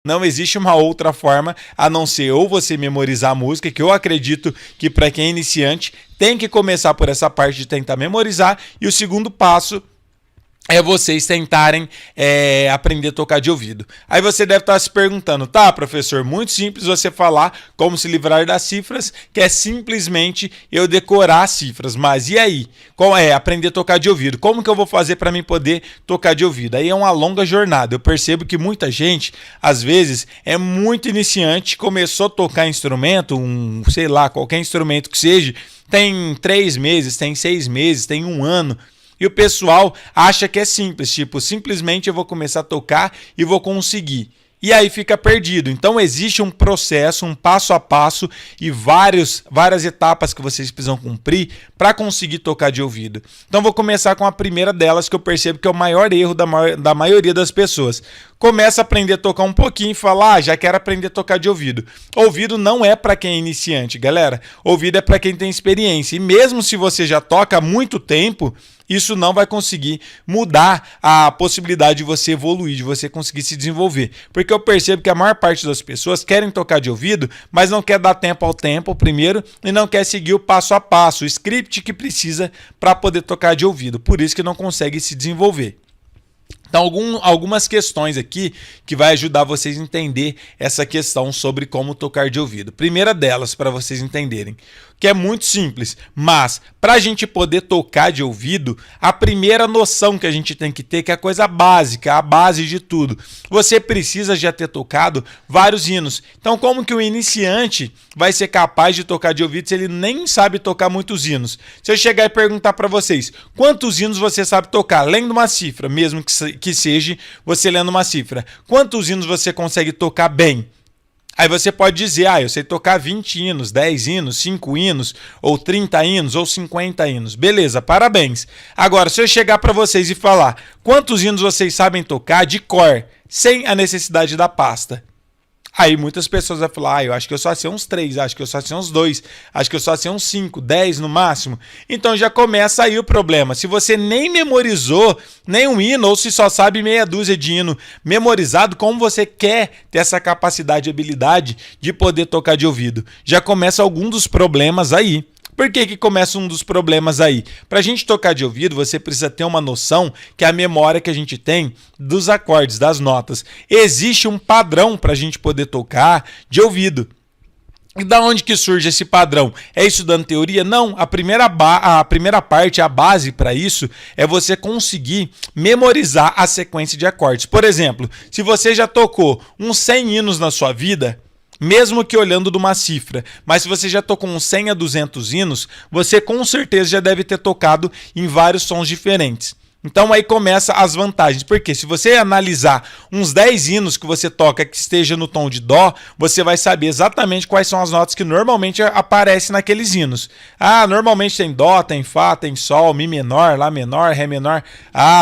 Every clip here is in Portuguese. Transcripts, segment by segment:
Não existe uma outra forma a não ser ou você memorizar a música, que eu acredito que para quem é iniciante tem que começar por essa parte de tentar memorizar, e o segundo passo é vocês tentarem aprender a tocar de ouvido. Aí você deve estar se perguntando, tá, professor, muito simples você falar como se livrar das cifras, que é simplesmente eu decorar as cifras, mas e aí? Qual é aprender a tocar de ouvido? Como que eu vou fazer para mim poder tocar de ouvido? Aí é uma longa jornada. Eu percebo que muita gente, às vezes, é muito iniciante, começou a tocar instrumento, sei lá, qualquer instrumento que seja, tem 3 meses, tem 6 meses, tem 1 ano, e o pessoal acha que é simples, tipo, simplesmente eu vou começar a tocar e vou conseguir. E aí fica perdido. Então existe um processo, um passo a passo e várias etapas que vocês precisam cumprir para conseguir tocar de ouvido. Então vou começar com a primeira delas, que eu percebo que é o maior erro da maioria das pessoas. Começa a aprender a tocar um pouquinho e fala, já quero aprender a tocar de ouvido. Ouvido não é para quem é iniciante, galera. Ouvido é para quem tem experiência. E mesmo se você já toca há muito tempo, isso não vai conseguir mudar a possibilidade de você evoluir, de você conseguir se desenvolver. Porque eu percebo que a maior parte das pessoas querem tocar de ouvido, mas não quer dar tempo ao tempo primeiro e não quer seguir o passo a passo, o script que precisa para poder tocar de ouvido. Por isso que não consegue se desenvolver. Então, algumas questões aqui que vai ajudar vocês a entender essa questão sobre como tocar de ouvido. Primeira delas, para vocês entenderem, que é muito simples, mas para a gente poder tocar de ouvido, a primeira noção que a gente tem que ter, que é a coisa básica, a base de tudo, você precisa já ter tocado vários hinos. Então, como que o iniciante vai ser capaz de tocar de ouvido se ele nem sabe tocar muitos hinos? Se eu chegar e perguntar para vocês, quantos hinos você sabe tocar, lendo uma cifra, mesmo que seja você lendo uma cifra, quantos hinos você consegue tocar bem? Aí você pode dizer, eu sei tocar 20 hinos, 10 hinos, 5 hinos, ou 30 hinos, ou 50 hinos. Beleza, parabéns. Agora, se eu chegar para vocês e falar quantos hinos vocês sabem tocar de cor, sem a necessidade da pasta, aí muitas pessoas vão falar, eu acho que eu só sei uns 3, acho que eu só sei uns 2, acho que eu só sei uns 5, 10 no máximo. Então já começa aí o problema. Se você nem memorizou nenhum hino, ou se só sabe meia dúzia de hino memorizado, como você quer ter essa capacidade e habilidade de poder tocar de ouvido? Já começa algum dos problemas aí. Por que começa um dos problemas aí? Para a gente tocar de ouvido, você precisa ter uma noção que é a memória que a gente tem dos acordes, das notas. Existe um padrão para a gente poder tocar de ouvido. E da onde que surge esse padrão? É estudando teoria? Não. A primeira parte, a base para isso, é você conseguir memorizar a sequência de acordes. Por exemplo, se você já tocou uns 100 hinos na sua vida, mesmo que olhando de uma cifra, mas se você já tocou uns 100 a 200 hinos, você com certeza já deve ter tocado em vários sons diferentes. Então aí começa as vantagens, porque se você analisar uns 10 hinos que você toca que esteja no tom de dó, você vai saber exatamente quais são as notas que normalmente aparecem naqueles hinos. Normalmente tem dó, tem fá, tem sol, mi menor, lá menor, ré menor.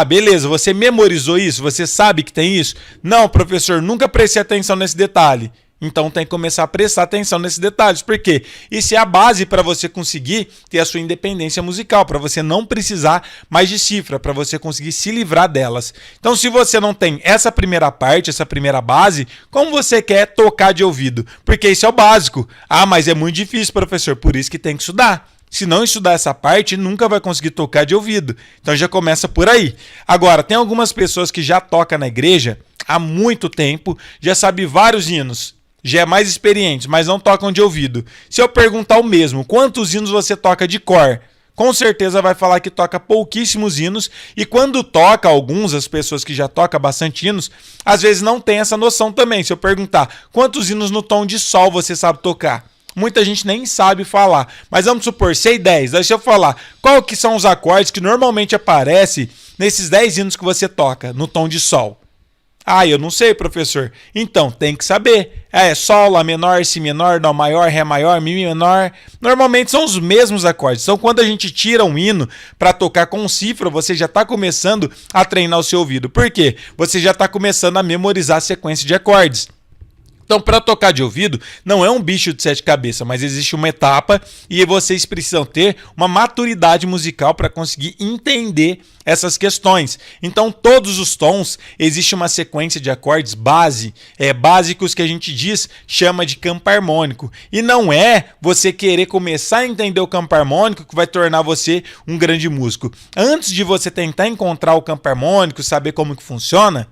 Beleza, você memorizou isso? Você sabe que tem isso? Não, professor, nunca prestei atenção nesse detalhe. Então tem que começar a prestar atenção nesses detalhes. Por quê? Isso é a base para você conseguir ter a sua independência musical, para você não precisar mais de cifra, para você conseguir se livrar delas. Então se você não tem essa primeira parte, essa primeira base, como você quer tocar de ouvido? Porque isso é o básico. Mas é muito difícil, professor, por isso que tem que estudar. Se não estudar essa parte, nunca vai conseguir tocar de ouvido. Então já começa por aí. Agora, tem algumas pessoas que já tocam na igreja há muito tempo, já sabem vários hinos, já é mais experientes, mas não tocam de ouvido. Se eu perguntar o mesmo, quantos hinos você toca de cor? Com certeza vai falar que toca pouquíssimos hinos, e quando toca alguns, as pessoas que já tocam bastante hinos, às vezes não tem essa noção também. Se eu perguntar quantos hinos no tom de sol você sabe tocar, muita gente nem sabe falar, mas vamos supor, sei 10, aí se eu falar qual que são os acordes que normalmente aparecem nesses 10 hinos que você toca no tom de sol. Eu não sei, professor. Então, tem que saber. Sol, Lá menor, Si menor, Dó maior, Ré maior, Mi menor. Normalmente são os mesmos acordes. Então, quando a gente tira um hino para tocar com cifra, você já está começando a treinar o seu ouvido. Por quê? Você já está começando a memorizar a sequência de acordes. Então, para tocar de ouvido, não é um bicho de sete cabeças, mas existe uma etapa e vocês precisam ter uma maturidade musical para conseguir entender essas questões. Então, todos os tons, existe uma sequência de acordes básicos que a gente chama de campo harmônico. E não é você querer começar a entender o campo harmônico que vai tornar você um grande músico. Antes de você tentar encontrar o campo harmônico, saber como que funciona,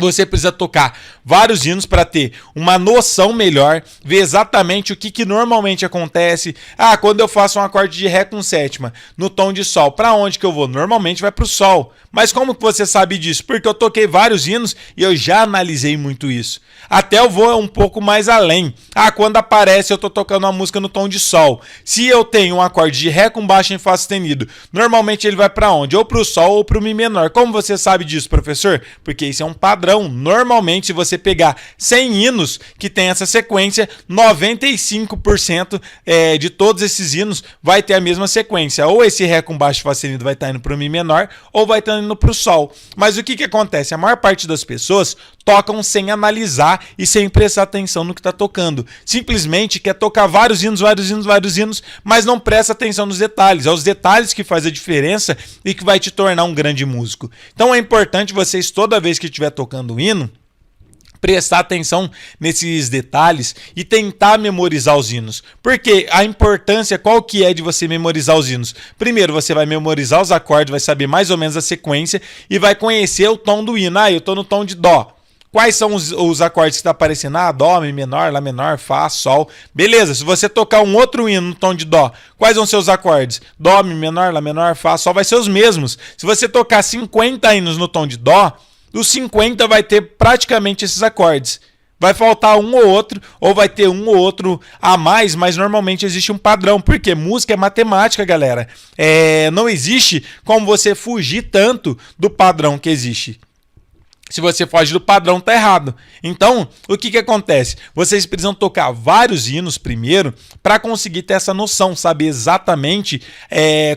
você precisa tocar vários hinos para ter uma noção melhor, ver exatamente o que normalmente acontece. Quando eu faço um acorde de Ré com sétima no tom de Sol, para onde que eu vou? Normalmente vai para o Sol. Mas como que você sabe disso? Porque eu toquei vários hinos e eu já analisei muito isso. Até eu vou um pouco mais além. Quando aparece eu estou tocando uma música no tom de Sol. Se eu tenho um acorde de Ré com baixo em Fá sustenido, normalmente ele vai para onde? Ou para o Sol ou para o Mi menor. Como você sabe disso, professor? Porque isso é um padrão. Normalmente, se você pegar 100 hinos que tem essa sequência, 95% de todos esses hinos vai ter a mesma sequência. Ou esse Ré com baixo Fá sustenido vai estar indo para o Mi menor, ou vai estar indo para o Sol. Mas o que acontece? A maior parte das pessoas tocam sem analisar e sem prestar atenção no que está tocando. Simplesmente quer tocar vários hinos, mas não presta atenção nos detalhes. É os detalhes que fazem a diferença e que vai te tornar um grande músico. Então é importante vocês, toda vez que estiver tocando o hino, prestar atenção nesses detalhes e tentar memorizar os hinos. Porque a importância, qual que é de você memorizar os hinos? Primeiro, você vai memorizar os acordes, vai saber mais ou menos a sequência e vai conhecer o tom do hino. Eu estou no tom de Dó. Quais são os acordes que está aparecendo? Dó, Mi menor, Lá menor, Fá, Sol. Beleza, se você tocar um outro hino no tom de Dó, quais vão ser os acordes? Dó, Mi menor, Lá menor, Fá, Sol, vai ser os mesmos. Se você tocar 50 hinos no tom de Dó, dos 50 vai ter praticamente esses acordes. Vai faltar um ou outro, ou vai ter um ou outro a mais, mas normalmente existe um padrão, porque música é matemática, galera. Não existe como você fugir tanto do padrão que existe. Se você foge do padrão, tá errado. Então, o que acontece? Vocês precisam tocar vários hinos primeiro para conseguir ter essa noção, saber exatamente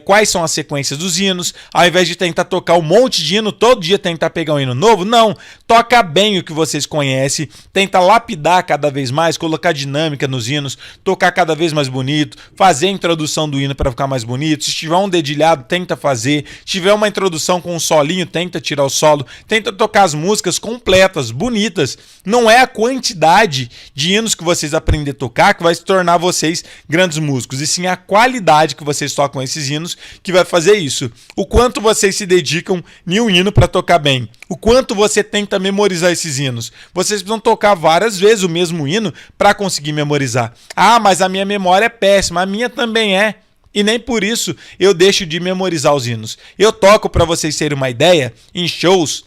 quais são as sequências dos hinos. Ao invés de tentar tocar um monte de hino, todo dia tentar pegar um hino novo, não. Toca bem o que vocês conhecem, tenta lapidar cada vez mais, colocar dinâmica nos hinos, tocar cada vez mais bonito, fazer a introdução do hino para ficar mais bonito. Se tiver um dedilhado, tenta fazer. Se tiver uma introdução com um solinho, tenta tirar o solo. Tenta tocar as músicas completas, bonitas. Não é a quantidade de hinos que vocês aprendem a tocar que vai se tornar vocês grandes músicos, e sim a qualidade que vocês tocam esses hinos que vai fazer isso. O quanto vocês se dedicam em um hino para tocar bem. O quanto você tenta memorizar esses hinos. Vocês precisam tocar várias vezes o mesmo hino para conseguir memorizar. Mas a minha memória é péssima. A minha também é. E nem por isso eu deixo de memorizar os hinos. Eu toco, para vocês terem uma ideia, em shows,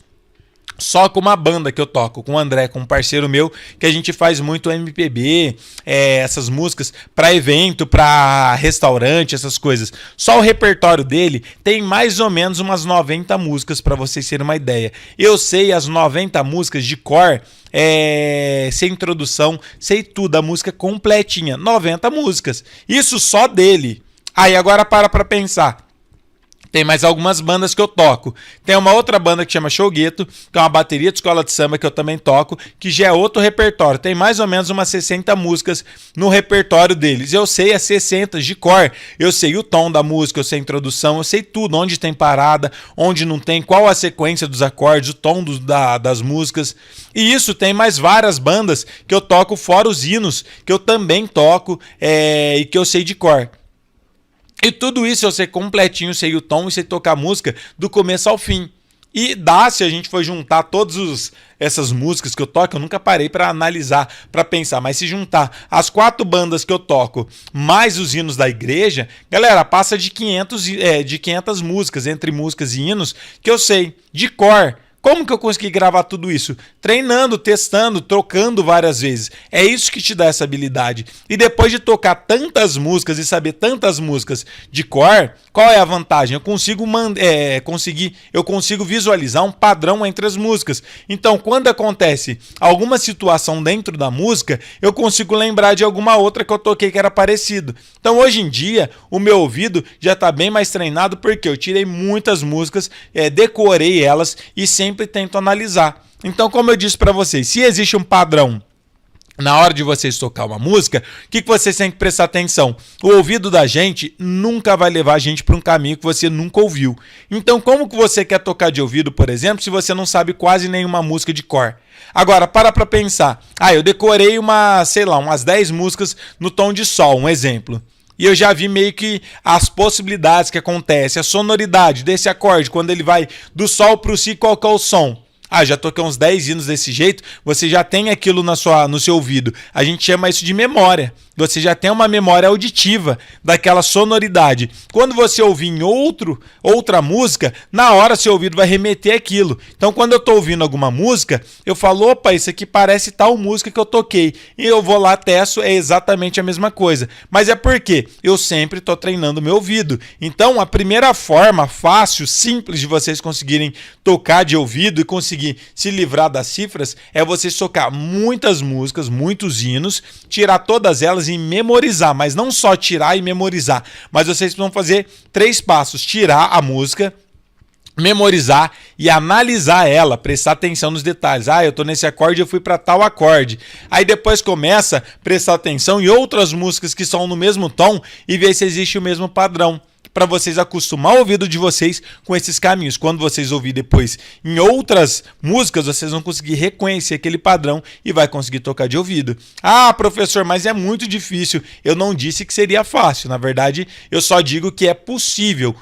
só com uma banda que eu toco, com o André, com um parceiro meu, que a gente faz muito MPB, essas músicas para evento, para restaurante, essas coisas. Só o repertório dele tem mais ou menos umas 90 músicas, para vocês terem uma ideia. Eu sei as 90 músicas de cor, sem introdução, sei tudo, a música completinha, 90 músicas. Isso só dele. Aí agora para pensar. Tem mais algumas bandas que eu toco. Tem uma outra banda que chama Showgueto, que é uma bateria de escola de samba que eu também toco, que já é outro repertório. Tem mais ou menos umas 60 músicas no repertório deles. Eu sei as 60 de cor. Eu sei o tom da música, eu sei a introdução, eu sei tudo. Onde tem parada, onde não tem, qual a sequência dos acordes, o tom das músicas. E isso tem mais várias bandas que eu toco, fora os hinos, que eu também toco e que eu sei de cor. E tudo isso eu sei completinho, sei o tom e sei tocar música do começo ao fim. E se a gente for juntar todas essas músicas que eu toco, eu nunca parei para analisar, para pensar, mas se juntar as 4 bandas que eu toco, mais os hinos da igreja, galera, passa de 500 músicas, entre músicas e hinos, que eu sei, de cor. Como que eu consegui gravar tudo isso? Treinando, testando, trocando várias vezes. É isso que te dá essa habilidade. E depois de tocar tantas músicas e saber tantas músicas de cor, qual é a vantagem? Eu consigo visualizar um padrão entre as músicas. Então, quando acontece alguma situação dentro da música, eu consigo lembrar de alguma outra que eu toquei que era parecido. Então, hoje em dia, o meu ouvido já está bem mais treinado porque eu tirei muitas músicas, decorei elas e sempre tento analisar. Então, como eu disse para vocês, se existe um padrão na hora de vocês tocar uma música, o que vocês têm que prestar atenção? O ouvido da gente nunca vai levar a gente para um caminho que você nunca ouviu. Então, como que você quer tocar de ouvido, por exemplo, se você não sabe quase nenhuma música de cor? Agora, para pensar. Eu decorei umas 10 músicas no tom de sol, um exemplo. E eu já vi meio que as possibilidades que acontecem, a sonoridade desse acorde, quando ele vai do sol para o si, qual que é o som? Já toquei uns 10 hinos desse jeito, você já tem aquilo no seu ouvido. A gente chama isso de memória. Você já tem uma memória auditiva daquela sonoridade. Quando você ouvir em outra música, na hora seu ouvido vai remeter aquilo. Então, quando eu estou ouvindo alguma música, eu falo, opa, isso aqui parece tal música que eu toquei. E eu vou lá, testo, é exatamente a mesma coisa. Mas é porque eu sempre estou treinando o meu ouvido. Então, a primeira forma fácil, simples de vocês conseguirem tocar de ouvido e conseguir se livrar das cifras é vocês tocar muitas músicas, muitos hinos, tirar todas elas e memorizar, mas não só tirar e memorizar, mas vocês precisam fazer 3 passos: tirar a música, memorizar e analisar ela, prestar atenção nos detalhes. Eu tô nesse acorde, eu fui para tal acorde. Aí depois começa a prestar atenção em outras músicas que são no mesmo tom e ver se existe o mesmo padrão, para vocês acostumar o ouvido de vocês com esses caminhos. Quando vocês ouvirem depois em outras músicas, vocês vão conseguir reconhecer aquele padrão e vai conseguir tocar de ouvido. Professor, mas é muito difícil. Eu não disse que seria fácil. Na verdade, eu só digo que é possível.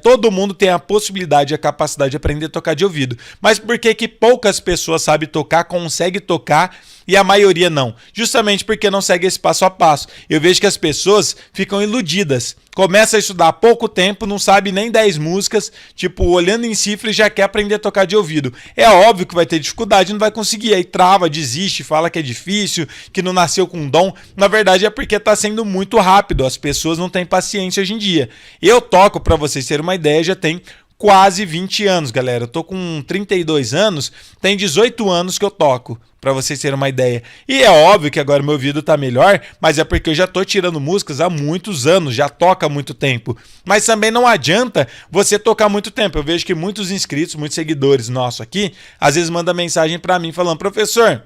Todo mundo tem a possibilidade e a capacidade de aprender a tocar de ouvido. Mas por que poucas pessoas sabem tocar, conseguem tocar, e a maioria não? Justamente porque não segue esse passo a passo. Eu vejo que as pessoas ficam iludidas. Começa a estudar há pouco tempo, não sabe nem 10 músicas, olhando em cifra e já quer aprender a tocar de ouvido. É óbvio que vai ter dificuldade, não vai conseguir. Aí trava, desiste, fala que é difícil, que não nasceu com dom. Na verdade é porque está sendo muito rápido. As pessoas não têm paciência hoje em dia. Eu toco, para vocês terem uma ideia, já tem quase 20 anos, galera. Eu tô com 32 anos, tem 18 anos que eu toco, para vocês terem uma ideia. E é óbvio que agora meu ouvido tá melhor, mas é porque eu já tô tirando músicas há muitos anos, já toca há muito tempo. Mas também não adianta você tocar muito tempo. Eu vejo que muitos inscritos, muitos seguidores nossos aqui, às vezes mandam mensagem para mim falando: professor,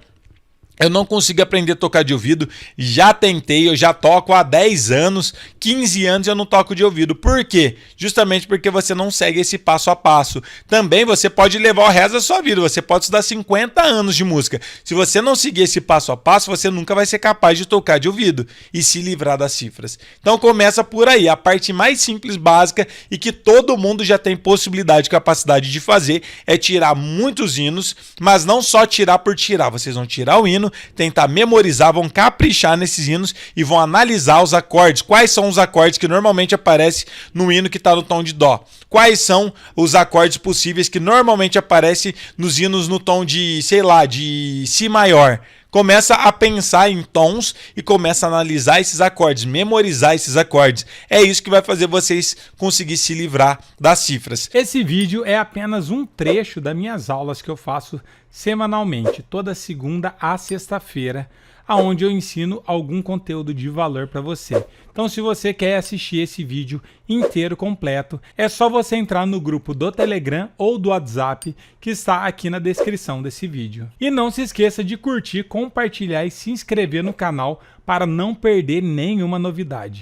eu não consigo aprender a tocar de ouvido, já tentei, eu já toco há 10 anos, 15 anos eu não toco de ouvido. Por quê? Justamente porque você não segue esse passo a passo. Também você pode levar o resto da sua vida, você pode estudar 50 anos de música. Se você não seguir esse passo a passo, você nunca vai ser capaz de tocar de ouvido e se livrar das cifras. Então começa por aí, a parte mais simples, básica e que todo mundo já tem possibilidade e capacidade de fazer é tirar muitos hinos, mas não só tirar por tirar, vocês vão tirar o hino, tentar memorizar, vão caprichar nesses hinos e vão analisar os acordes. Quais são os acordes que normalmente aparecem no hino que está no tom de dó? Quais são os acordes possíveis que normalmente aparecem nos hinos no tom de, de si maior? Começa a pensar em tons e começa a analisar esses acordes, memorizar esses acordes. É isso que vai fazer vocês conseguir se livrar das cifras. Esse vídeo é apenas um trecho das minhas aulas que eu faço semanalmente, toda segunda a sexta-feira, onde eu ensino algum conteúdo de valor para você. Então, se você quer assistir esse vídeo inteiro, completo, é só você entrar no grupo do Telegram ou do WhatsApp que está aqui na descrição desse vídeo. E não se esqueça de curtir, compartilhar e se inscrever no canal para não perder nenhuma novidade.